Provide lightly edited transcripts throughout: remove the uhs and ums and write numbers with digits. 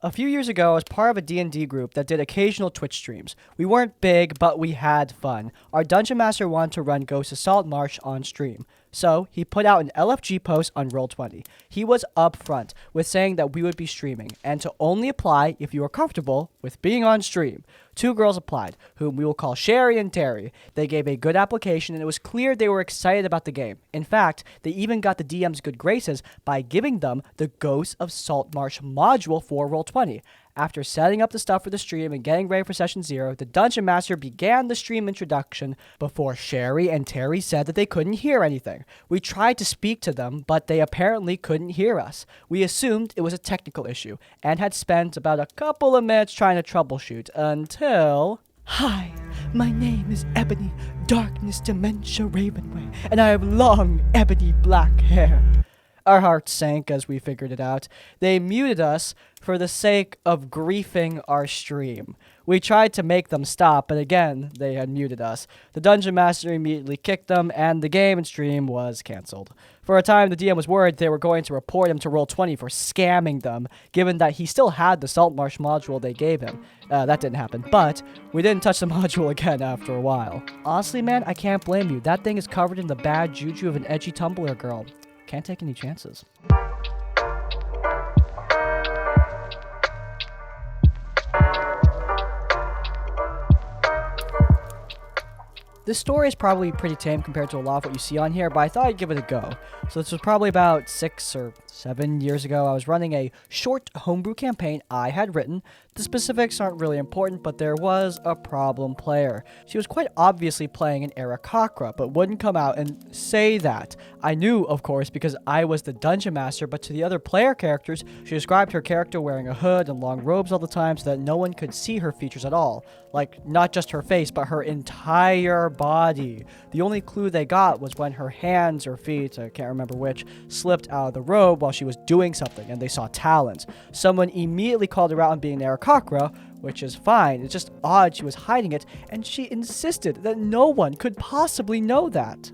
A few years ago, I was part of a D&D group that did occasional Twitch streams. We weren't big, but we had fun. Our Dungeon Master wanted to run Ghost of Salt Marsh on stream. So, he put out an LFG post on Roll20. He was upfront with saying that we would be streaming, and to only apply if you are comfortable with being on stream. 2 girls applied, whom we will call Sherry and Terry. They gave a good application, and it was clear they were excited about the game. In fact, they even got the DM's good graces by giving them the Ghost of Salt Marsh module for Roll20. After setting up the stuff for the stream and getting ready for Session 0, the Dungeon Master began the stream introduction before Sherry and Terry said that they couldn't hear anything. We tried to speak to them, but they apparently couldn't hear us. We assumed it was a technical issue, and had spent about a couple of minutes trying to troubleshoot, until... Hi, my name is Ebony Darkness Dementia Ravenway, and I have long, ebony black hair. Our hearts sank as we figured it out. They muted us for the sake of griefing our stream. We tried to make them stop, but again, they had muted us. The Dungeon Master immediately kicked them, and the game and stream was cancelled. For a time, the DM was worried they were going to report him to Roll20 for scamming them, given that he still had the Saltmarsh module they gave him. That didn't happen, but we didn't touch the module again after a while. Honestly, man, I can't blame you. That thing is covered in the bad juju of an edgy Tumblr girl. Can't take any chances. This story is probably pretty tame compared to a lot of what you see on here, but I thought I'd give it a go. So this was probably about 6 or 7 years ago. I was running a short homebrew campaign I had written. The specifics aren't really important, but there was a problem player. She was quite obviously playing an Aarakocra, but wouldn't come out and say that. I knew, of course, because I was the Dungeon Master, but to the other player characters, she described her character wearing a hood and long robes all the time so that no one could see her features at all. Like, not just her face, but her entire body. The only clue they got was when her hands or feet, I can't remember which, slipped out of the robe while she was doing something, and they saw talons. Someone immediately called her out on being an Aarakocra, which is fine. It's just odd she was hiding it, and she insisted that no one could possibly know that.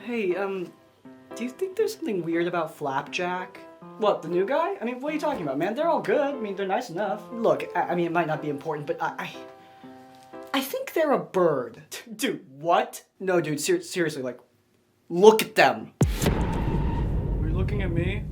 Hey, do you think there's something weird about Flapjack? What, the new guy? I mean, what are you talking about, man? They're all good. I mean, they're nice enough. Look, I mean, it might not be important, but I think they're a bird. Dude, what? No, dude, seriously, like, look at them. Are you looking at me?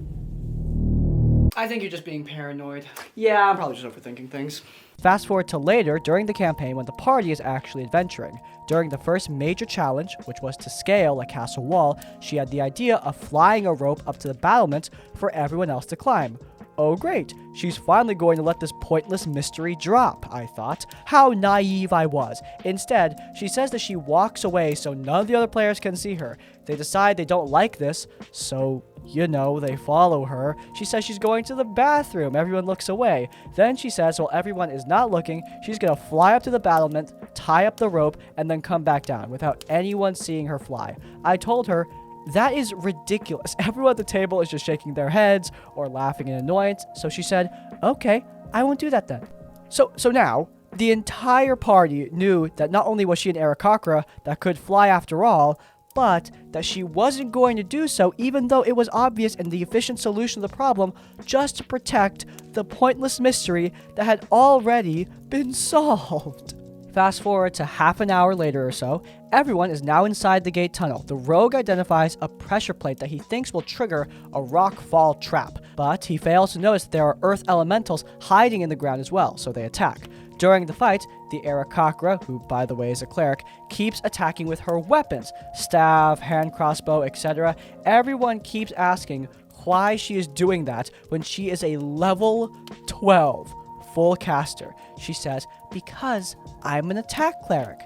I think you're just being paranoid. Yeah, I'm probably just overthinking things. Fast forward to later, during the campaign, when the party is actually adventuring. During the first major challenge, which was to scale a castle wall, she had the idea of flying a rope up to the battlement for everyone else to climb. Oh great, she's finally going to let this pointless mystery drop, I thought. How naive I was. Instead, she says that she walks away so none of the other players can see her. They decide they don't like this, so, you know, they follow her. She says she's going to the bathroom. Everyone looks away. Then she says while everyone is not looking, she's going to fly up to the battlement, tie up the rope, and then come back down without anyone seeing her fly. I told her, that is ridiculous. Everyone at the table is just shaking their heads or laughing in annoyance. So she said, okay, I won't do that then. So now, the entire party knew that not only was she an Aarakocra that could fly after all, but that she wasn't going to do so even though it was obvious and the efficient solution to the problem just to protect the pointless mystery that had already been solved. Fast forward to half an hour later or so, everyone is now inside the gate tunnel. The rogue identifies a pressure plate that he thinks will trigger a rock fall trap, but he fails to notice that there are earth elementals hiding in the ground as well, so they attack. During the fight, the Aarakocra, who by the way is a cleric, keeps attacking with her weapons, staff, hand crossbow, etc. Everyone keeps asking why she is doing that when she is a level 12 full caster. She says, because I'm an attack cleric.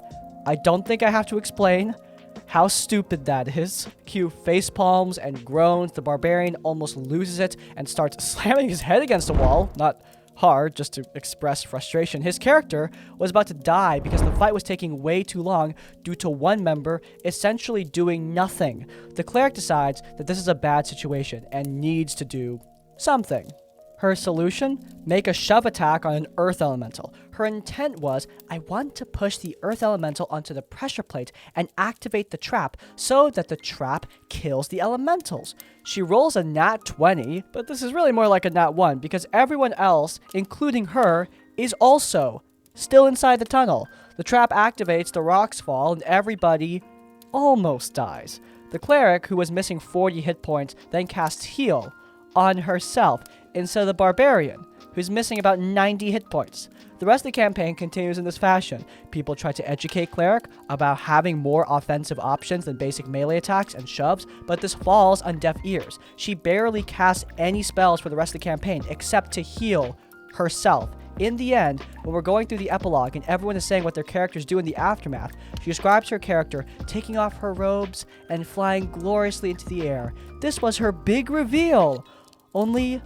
I don't think I have to explain how stupid that is. Cue face palms and groans. The barbarian almost loses it and starts slamming his head against the wall. Not hard, just to express frustration. His character was about to die because the fight was taking way too long due to one member essentially doing nothing. The cleric decides that this is a bad situation and needs to do something. Her solution? Make a shove attack on an earth elemental. Her intent was, I want to push the earth elemental onto the pressure plate and activate the trap so that the trap kills the elementals. She rolls a nat 20, but this is really more like a nat 1 because everyone else, including her, is also still inside the tunnel. The trap activates, the rocks fall, and everybody almost dies. The cleric, who was missing 40 hit points, then casts heal on herself instead of the barbarian, who's missing about 90 hit points. The rest of the campaign continues in this fashion. People try to educate Cleric about having more offensive options than basic melee attacks and shoves, but this falls on deaf ears. She barely casts any spells for the rest of the campaign except to heal herself. In the end, when we're going through the epilogue and everyone is saying what their characters do in the aftermath, she describes her character taking off her robes and flying gloriously into the air. This was her big reveal. Only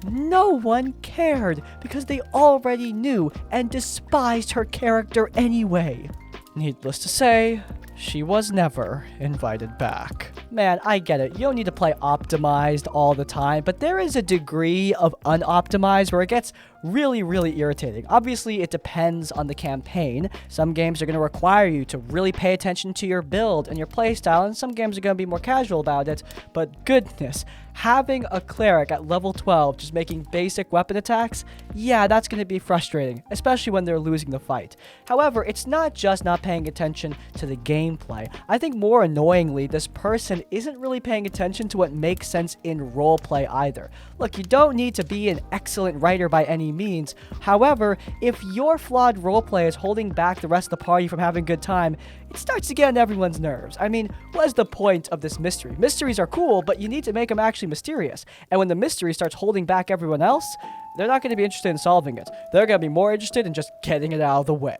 no one cared because they already knew and despised her character anyway. Needless to say, she was never invited back. Man, I get it. You don't need to play optimized all the time, but there is a degree of unoptimized where it gets really, really irritating. Obviously, it depends on the campaign. Some games are going to require you to really pay attention to your build and your playstyle, and some games are going to be more casual about it. But goodness, having a cleric at level 12 just making basic weapon attacks, yeah, that's going to be frustrating, especially when they're losing the fight. However, it's not just not paying attention to the gameplay. I think more annoyingly, this person isn't really paying attention to what makes sense in roleplay either. Look, you don't need to be an excellent writer by any means. However, if your flawed roleplay is holding back the rest of the party from having a good time, it starts to get on everyone's nerves. I mean, what is the point of this mystery? Mysteries are cool, but you need to make them actually mysterious. And when the mystery starts holding back everyone else, they're not going to be interested in solving it. They're going to be more interested in just getting it out of the way.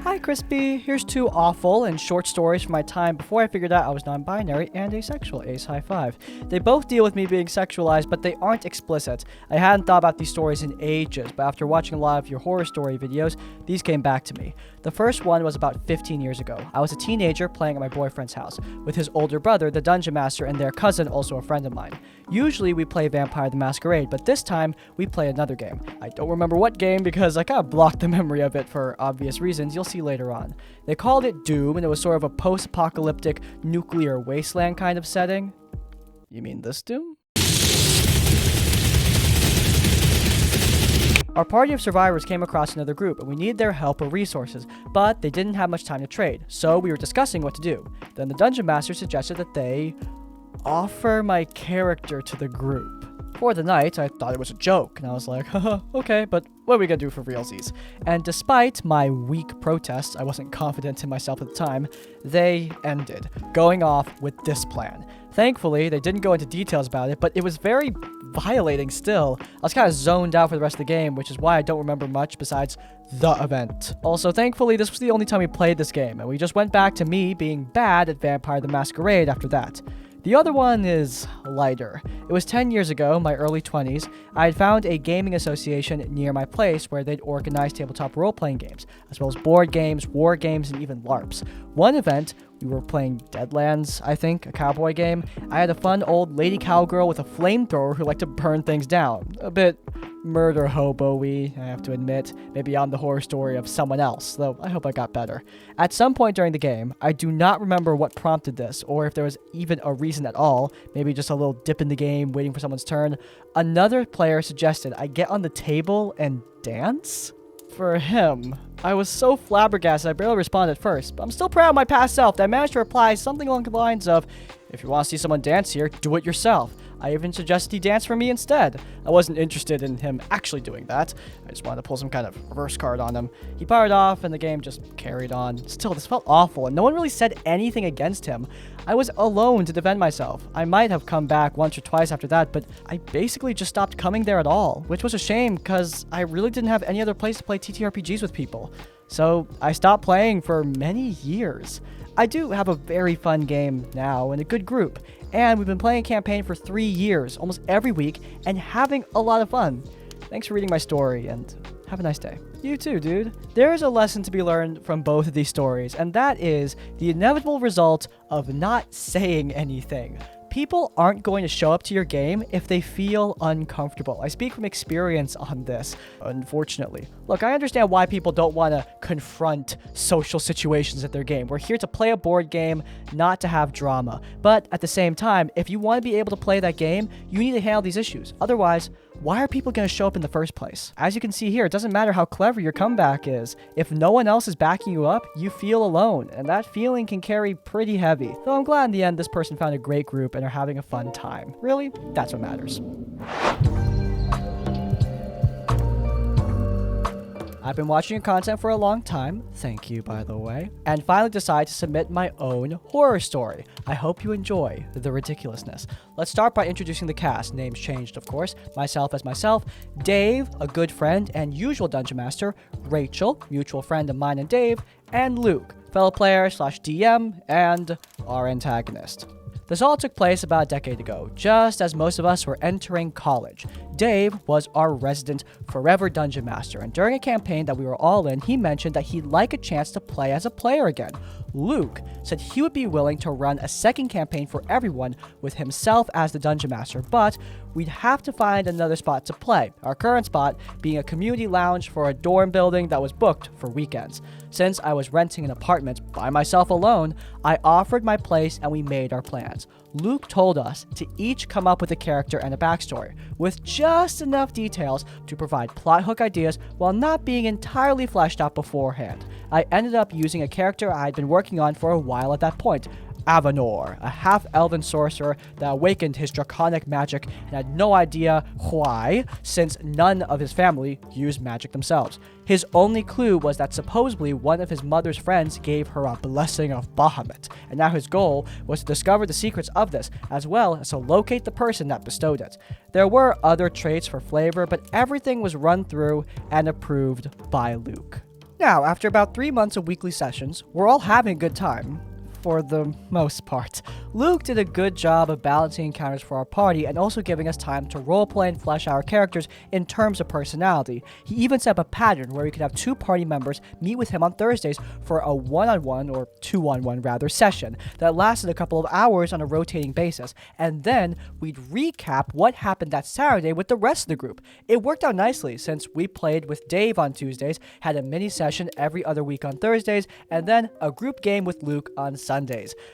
Hi Crispy, here's 2 awful and short stories from my time before I figured out I was non-binary and asexual. Ace high five. They both deal with me being sexualized, but they aren't explicit. I hadn't thought about these stories in ages, but after watching a lot of your horror story videos, these came back to me. The first one was about 15 years ago. I was a teenager playing at my boyfriend's house with his older brother, the dungeon master, and their cousin, also a friend of mine. Usually we play Vampire the Masquerade, but this time we play another game. I don't remember what game because I kind of blocked the memory of it for obvious reasons you'll see later on. They called it Doom, and it was sort of a post-apocalyptic nuclear wasteland kind of setting. You mean this Doom? Our party of survivors came across another group, and we needed their help or resources, but they didn't have much time to trade, so we were discussing what to do. Then the dungeon master suggested that they offer my character to the group. For the night, I thought it was a joke, and I was like, haha, okay, but what are we gonna do for realsies? And despite my weak protests, I wasn't confident in myself at the time, they ended, going off with this plan. Thankfully, they didn't go into details about it, but it was very violating still. I was kind of zoned out for the rest of the game, which is why I don't remember much besides the event. Also, thankfully, this was the only time we played this game, and we just went back to me being bad at Vampire the Masquerade after that. The other one is lighter. It was 10 years ago, my early 20s. I had found a gaming association near my place where they'd organize tabletop role-playing games, as well as board games, war games, and even LARPs. One event, we were playing Deadlands, I think, a cowboy game. I had a fun old lady cowgirl with a flamethrower who liked to burn things down. A bit murder hobo-y, I have to admit. Maybe I'm the horror story of someone else, though I hope I got better. At some point during the game, I do not remember what prompted this, or if there was even a reason at all, maybe just a little dip in the game, waiting for someone's turn. Another player suggested I get on the table and dance? For him, I was so flabbergasted I barely responded at first, but I'm still proud of my past self that I managed to reply something along the lines of, if you want to see someone dance here, do it yourself. I even suggested he dance for me instead. I wasn't interested in him actually doing that. I just wanted to pull some kind of reverse card on him. He powered off and the game just carried on. Still, this felt awful and no one really said anything against him. I was alone to defend myself. I might have come back once or twice after that, but I basically just stopped coming there at all, which was a shame because I really didn't have any other place to play TTRPGs with people. So I stopped playing for many years. I do have a very fun game now and a good group, and we've been playing a campaign for 3 years, almost every week, and having a lot of fun. Thanks for reading my story, and Have a nice day. You too, dude. There is a lesson to be learned from both of these stories, and that is the inevitable result of not saying anything. People aren't going to show up to your game if they feel uncomfortable. I speak from experience on this, unfortunately. Look, I understand why people don't want to confront social situations at their game. We're here to play a board game, not to have drama. But at the same time, if you want to be able to play that game, you need to handle these issues. Otherwise, why are people going to show up in the first place? As you can see here, it doesn't matter how clever your comeback is. If no one else is backing you up, you feel alone, and that feeling can carry pretty heavy. Though I'm glad in the end this person found a great group and are having a fun time. Really, that's what matters. I've been watching your content for a long time, thank you by the way, and finally decided to submit my own horror story. I hope you enjoy the ridiculousness. Let's start by introducing the cast, names changed of course, myself as myself, Dave, a good friend and usual Dungeon Master, Rachel, mutual friend of mine and Dave, and Luke, fellow player / DM, and our antagonist. This all took place about a decade ago, just as most of us were entering college. Dave was our resident forever Dungeon Master, and during a campaign that we were all in, he mentioned that he'd like a chance to play as a player again. Luke said he would be willing to run a second campaign for everyone with himself as the Dungeon Master, but we'd have to find another spot to play, our current spot being a community lounge for a dorm building that was booked for weekends. Since I was renting an apartment by myself alone, I offered my place and we made our plans. Luke told us to each come up with a character and a backstory, with just enough details to provide plot hook ideas while not being entirely fleshed out beforehand. I ended up using a character I had been working on for a while at that point, Avenor, a half-elven sorcerer that awakened his draconic magic and had no idea why, since none of his family used magic themselves. His only clue was that supposedly one of his mother's friends gave her a blessing of Bahamut, and now his goal was to discover the secrets of this, as well as to locate the person that bestowed it. There were other traits for flavor, but everything was run through and approved by Luke. Now, after about 3 months of weekly sessions, we're all having a good time. For the most part. Luke did a good job of balancing encounters for our party and also giving us time to roleplay and flesh our characters in terms of personality. He even set up a pattern where we could have 2 party members meet with him on Thursdays for a one-on-one or two-on-one rather session that lasted a couple of hours on a rotating basis, and then we'd recap what happened that Saturday with the rest of the group. It worked out nicely since we played with Dave on Tuesdays, had a mini session every other week on Thursdays, and then a group game with Luke on Sundays.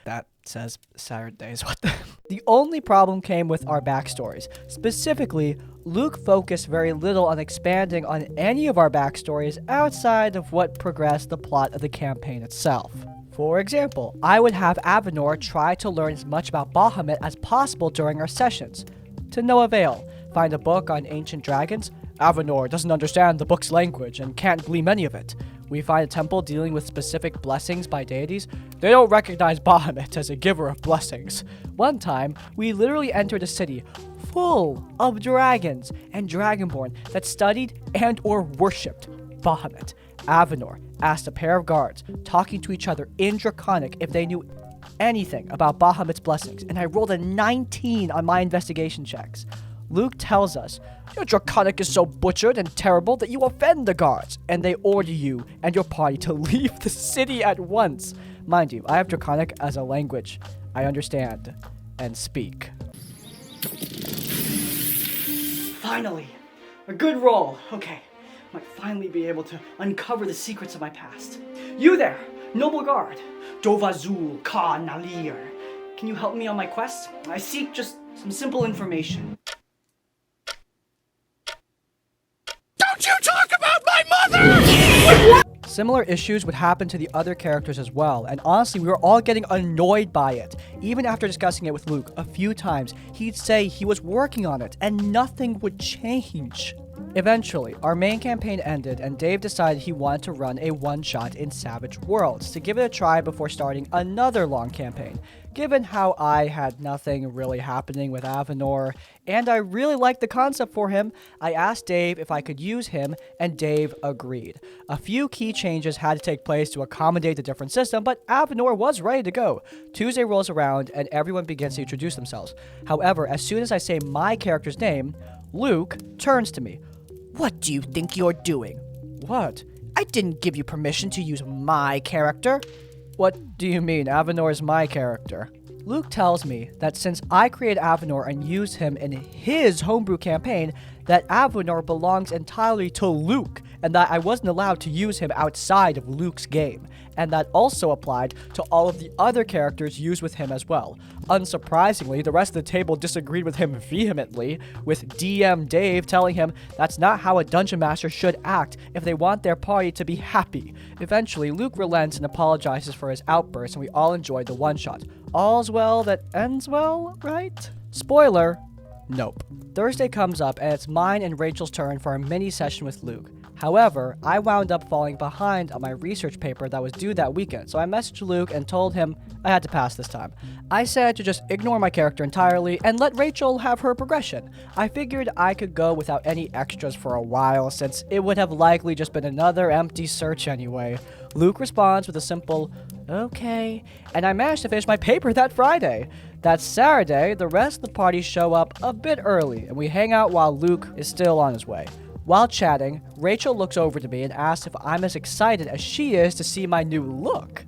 That says Saturdays. What the? The only problem came with our backstories. Specifically, Luke focused very little on expanding on any of our backstories outside of what progressed the plot of the campaign itself. For example, I would have Avenor try to learn as much about Bahamut as possible during our sessions. To no avail. Find a book on ancient dragons? Avenor doesn't understand the book's language and can't glean any of it. We find a temple dealing with specific blessings by deities. They don't recognize Bahamut as a giver of blessings. One time, we literally entered a city full of dragons and dragonborn that studied and or worshipped Bahamut. Avenor asked a pair of guards, talking to each other in Draconic, if they knew anything about Bahamut's blessings, and I rolled a 19 on my investigation checks. Luke tells us, your Draconic is so butchered and terrible that you offend the guards, and they order you and your party to leave the city at once. Mind you, I have Draconic as a language I understand and speak. Finally! A good roll! Okay, I might finally be able to uncover the secrets of my past. You there, noble guard! Dovazul Ka Nalir. Can you help me on my quest? I seek just some simple information. Don't you talk about my mother! Similar issues would happen to the other characters as well, and honestly, we were all getting annoyed by it. Even after discussing it with Luke a few times, he'd say he was working on it, and nothing would change. Eventually, our main campaign ended, and Dave decided he wanted to run a one-shot in Savage Worlds to give it a try before starting another long campaign. Given how I had nothing really happening with Avenor, and I really liked the concept for him, I asked Dave if I could use him, and Dave agreed. A few key changes had to take place to accommodate the different system, but Avenor was ready to go. Tuesday rolls around, and everyone begins to introduce themselves. However, as soon as I say my character's name, Luke turns to me. What do you think you're doing? What? I didn't give you permission to use my character. What do you mean? Avenor is my character. Luke tells me that since I created Avenor and used him in his homebrew campaign, that Avenor belongs entirely to Luke, and that I wasn't allowed to use him outside of Luke's game, and that also applied to all of the other characters used with him as well. Unsurprisingly, the rest of the table disagreed with him vehemently, with DM Dave telling him that's not how a dungeon master should act if they want their party to be happy. Eventually, Luke relents and apologizes for his outburst, and we all enjoyed the one-shot. All's well that ends well, right? Spoiler, nope. Thursday comes up, and it's mine and Rachel's turn for a mini session with Luke. However, I wound up falling behind on my research paper that was due that weekend, so I messaged Luke and told him I had to pass this time. I said to just ignore my character entirely and let Rachel have her progression. I figured I could go without any extras for a while, since it would have likely just been another empty search anyway. Luke responds with a simple, okay, and I managed to finish my paper that Friday. That Saturday, the rest of the party show up a bit early, and we hang out while Luke is still on his way. While chatting, Rachel looks over to me and asks if I'm as excited as she is to see my new look.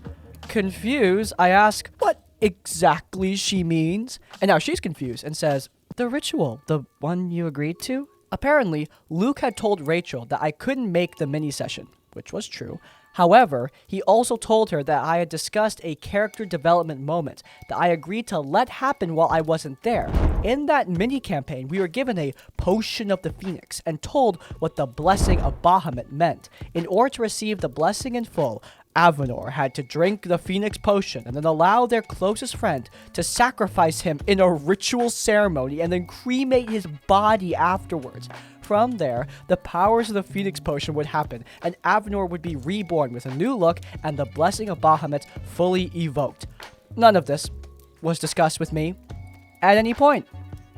Confused, I ask what exactly she means, and now she's confused and says, "The ritual, the one you agreed to?" Apparently, Luke had told Rachel that I couldn't make the mini session, which was true. However, he also told her that I had discussed a character development moment that I agreed to let happen while I wasn't there. In that mini-campaign, we were given a Potion of the Phoenix and told what the Blessing of Bahamut meant. In order to receive the blessing in full, Avenor had to drink the Phoenix Potion and then allow their closest friend to sacrifice him in a ritual ceremony and then cremate his body afterwards. From there, the powers of the Phoenix Potion would happen, and Avenor would be reborn with a new look and the Blessing of Bahamut fully evoked. None of this was discussed with me at any point.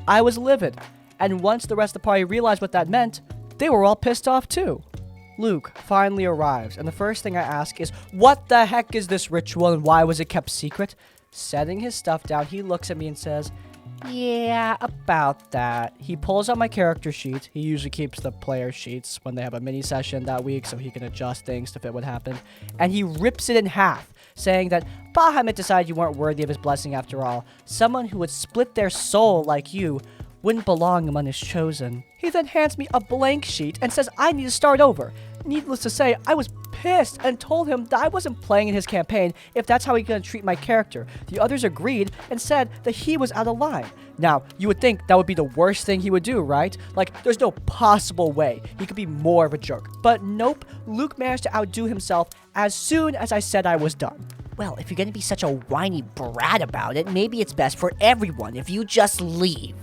I was livid, and once the rest of the party realized what that meant, they were all pissed off too. Luke finally arrives, and the first thing I ask is, what the heck is this ritual and why was it kept secret? Setting his stuff down, he looks at me and says, "Yeah, about that." He pulls out my character sheet. He usually keeps the player sheets when they have a mini session that week so he can adjust things to fit what happened. And he rips it in half, saying that Bahamut decided you weren't worthy of his blessing after all. Someone who would split their soul like you wouldn't belong among his chosen. He then hands me a blank sheet and says I need to start over. Needless to say, I was pissed and told him that I wasn't playing in his campaign if that's how he's gonna treat my character. The others agreed and said that he was out of line. Now, you would think that would be the worst thing he would do, right? Like, there's no possible way he could be more of a jerk. But nope, Luke managed to outdo himself as soon as I said I was done. Well, if you're gonna be such a whiny brat about it, maybe it's best for everyone if you just leave.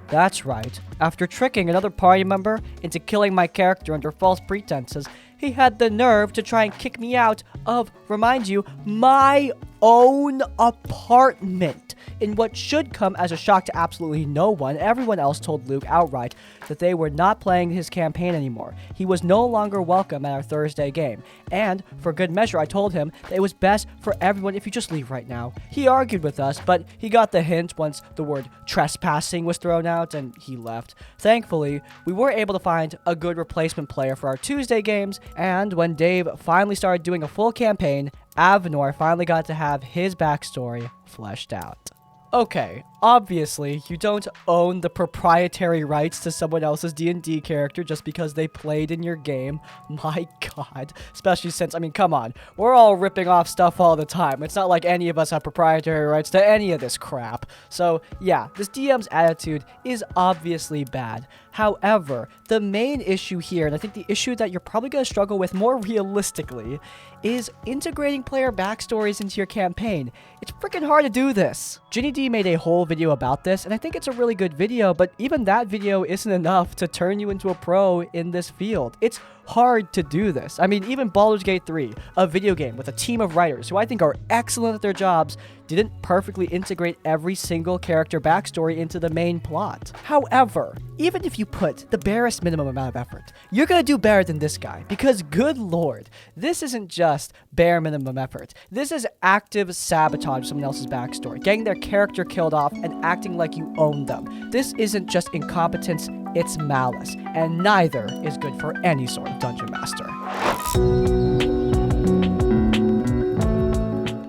That's right. After tricking another party member into killing my character under false pretenses, he had the nerve to try and kick me out of, remind you, my own apartment. In what should come as a shock to absolutely no one, everyone else told Luke outright that they were not playing his campaign anymore. He was no longer welcome at our Thursday game. And, for good measure, I told him that it was best for everyone if you just leave right now. He argued with us, but he got the hint once the word trespassing was thrown out, and he left. Thankfully, we were able to find a good replacement player for our Tuesday games, and when Dave finally started doing a full campaign, Avenor finally got to have his backstory fleshed out. Okay, obviously, you don't own the proprietary rights to someone else's D&D character just because they played in your game. My god. Especially since, I mean, come on. We're all ripping off stuff all the time. It's not like any of us have proprietary rights to any of this crap. So, yeah, this DM's attitude is obviously bad. However, the main issue here, and I think the issue that you're probably going to struggle with more realistically, is integrating player backstories into your campaign. It's freaking hard to do this. Ginny D made a whole video about this, and I think it's a really good video, but even that video isn't enough to turn you into a pro in this field. It's hard to do this. I mean, even Baldur's Gate 3, a video game with a team of writers who I think are excellent at their jobs, didn't perfectly integrate every single character backstory into the main plot. However, even if you put the barest minimum amount of effort, you're gonna do better than this guy, because good lord, this isn't just bare minimum effort. This is active sabotage of someone else's backstory, getting their character killed off and acting like you own them. This isn't just incompetence it's malice, and neither is good for any sort of dungeon master.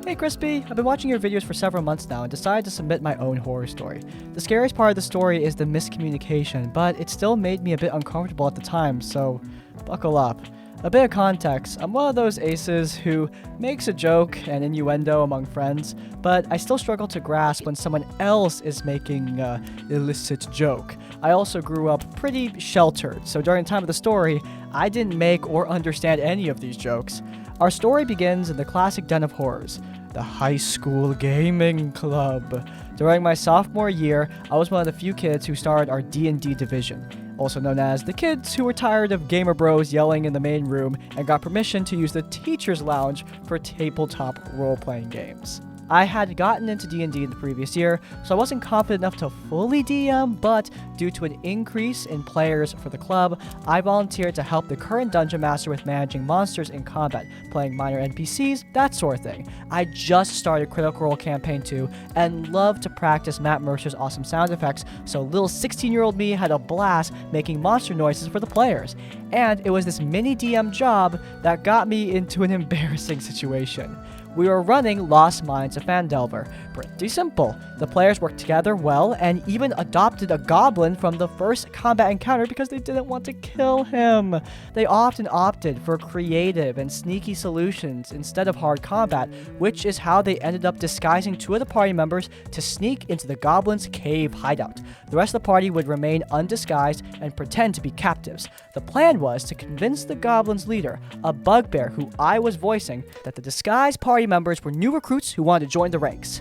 Hey Crispy, I've been watching your videos for several months now and decided to submit my own horror story. The scariest part of the story is the miscommunication, but it still made me a bit uncomfortable at the time, so buckle up. A bit of context, I'm one of those aces who makes a joke and innuendo among friends, but I still struggle to grasp when someone else is making an illicit joke. I also grew up pretty sheltered, so during the time of the story, I didn't make or understand any of these jokes. Our story begins in the classic den of horrors, the high school gaming club. During my sophomore year, I was one of the few kids who started our D&D division, also known as the kids who were tired of gamer bros yelling in the main room and got permission to use the teacher's lounge for tabletop role-playing games. I had gotten into D&D the previous year, so I wasn't confident enough to fully DM, but due to an increase in players for the club, I volunteered to help the current Dungeon Master with managing monsters in combat, playing minor NPCs, that sort of thing. I just started Critical Role Campaign 2 and loved to practice Matt Mercer's awesome sound effects, so little 16-year-old me had a blast making monster noises for the players. And it was this mini DM job that got me into an embarrassing situation. We were running Lost Mines of Phandelver. Pretty simple. The players worked together well and even adopted a goblin from the first combat encounter because they didn't want to kill him. They often opted for creative and sneaky solutions instead of hard combat, which is how they ended up disguising two of the party members to sneak into the goblin's cave hideout. The rest of the party would remain undisguised and pretend to be captives. The plan was to convince the goblin's leader, a bugbear who I was voicing, that the disguised party members were new recruits who wanted to join the ranks.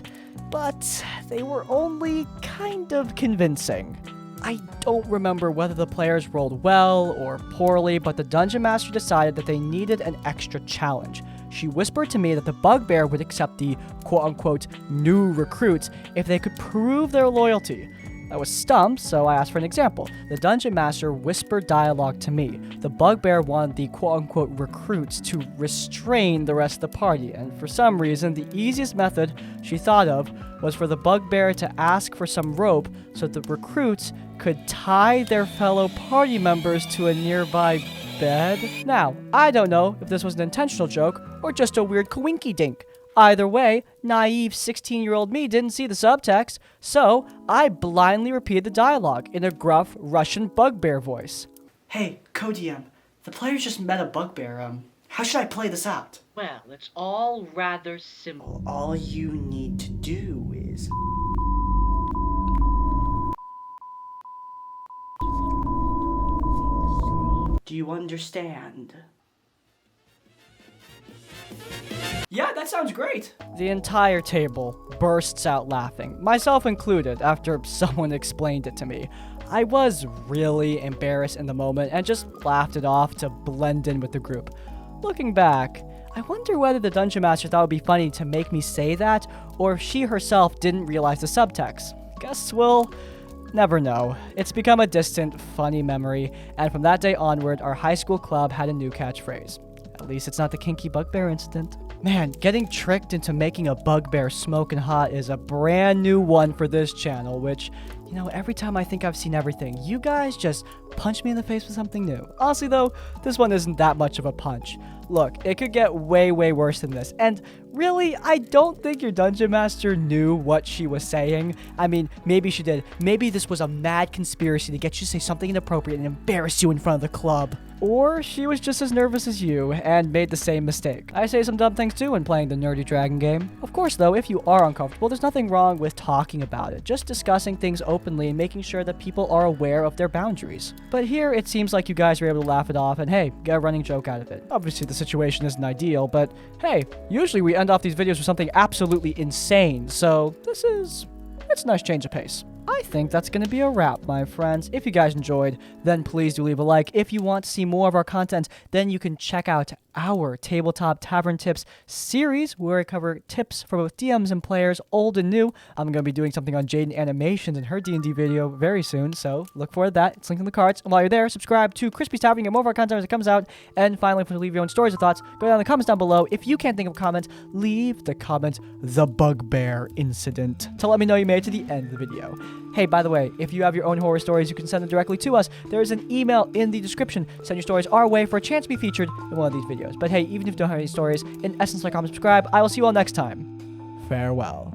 But they were only kind of convincing. I don't remember whether the players rolled well or poorly, but the Dungeon Master decided that they needed an extra challenge. She whispered to me that the bugbear would accept the quote-unquote new recruits if they could prove their loyalty. I was stumped, so I asked for an example. The Dungeon Master whispered dialogue to me. The bugbear wanted the quote-unquote recruits to restrain the rest of the party, and for some reason, the easiest method she thought of was for the bugbear to ask for some rope so that the recruits could tie their fellow party members to a nearby bed. Now, I don't know if this was an intentional joke or just a weird coinky-dink. Either way, naive 16-year-old me didn't see the subtext, so I blindly repeated the dialogue in a gruff Russian bugbear voice. Hey, co-DM, the players just met a bugbear. How should I play this out? Well, it's all rather simple. All you need to do is... Do you understand? Yeah, that sounds great. The entire table bursts out laughing, myself included, after someone explained it to me. I was really embarrassed in the moment and just laughed it off to blend in with the group. Looking back, I wonder whether the Dungeon Master thought it would be funny to make me say that, or if she herself didn't realize the subtext. Guess we'll never know. It's become a distant, funny memory, and from that day onward, our high school club had a new catchphrase. At least it's not the kinky bugbear incident. Man, getting tricked into making a bugbear smoking hot is a brand new one for this channel, which, you know, every time I think I've seen everything, you guys just punch me in the face with something new. Honestly though, this one isn't that much of a punch. Look, it could get way worse than this, and really, I don't think your Dungeon Master knew what she was saying. I mean, maybe she did. Maybe this was a mad conspiracy to get you to say something inappropriate and embarrass you in front of the club. Or she was just as nervous as you and made the same mistake. I say some dumb things too when playing the nerdy dragon game. Of course though, if you are uncomfortable, there's nothing wrong with talking about it. Just discussing things openly and making sure that people are aware of their boundaries. But here, it seems like you guys were able to laugh it off and hey, get a running joke out of it. Obviously the situation isn't ideal, but hey, usually we end off these videos with something absolutely insane, so it's a nice change of pace. I think that's going to be a wrap, my friends. If you guys enjoyed, then please do leave a like. If you want to see more of our content, then you can check out our Tabletop Tavern Tips series, where I cover tips for both DMs and players, old and new. I'm going to be doing something on Jaden Animations in her D&D video very soon, so look forward to that. It's linked in the cards. And while you're there, subscribe to Crispy's Tavern to get more of our content as it comes out. And finally, if you want to leave your own stories or thoughts, go down in the comments down below. If you can't think of a comment, leave the comment, "The Bugbear Incident," to let me know you made it to the end of the video. Hey, by the way, if you have your own horror stories, you can send them directly to us. There is an email in the description. Send your stories our way for a chance to be featured in one of these videos. But hey, even if you don't have any stories, in essence, like, comment, subscribe. I will see you all next time. Farewell.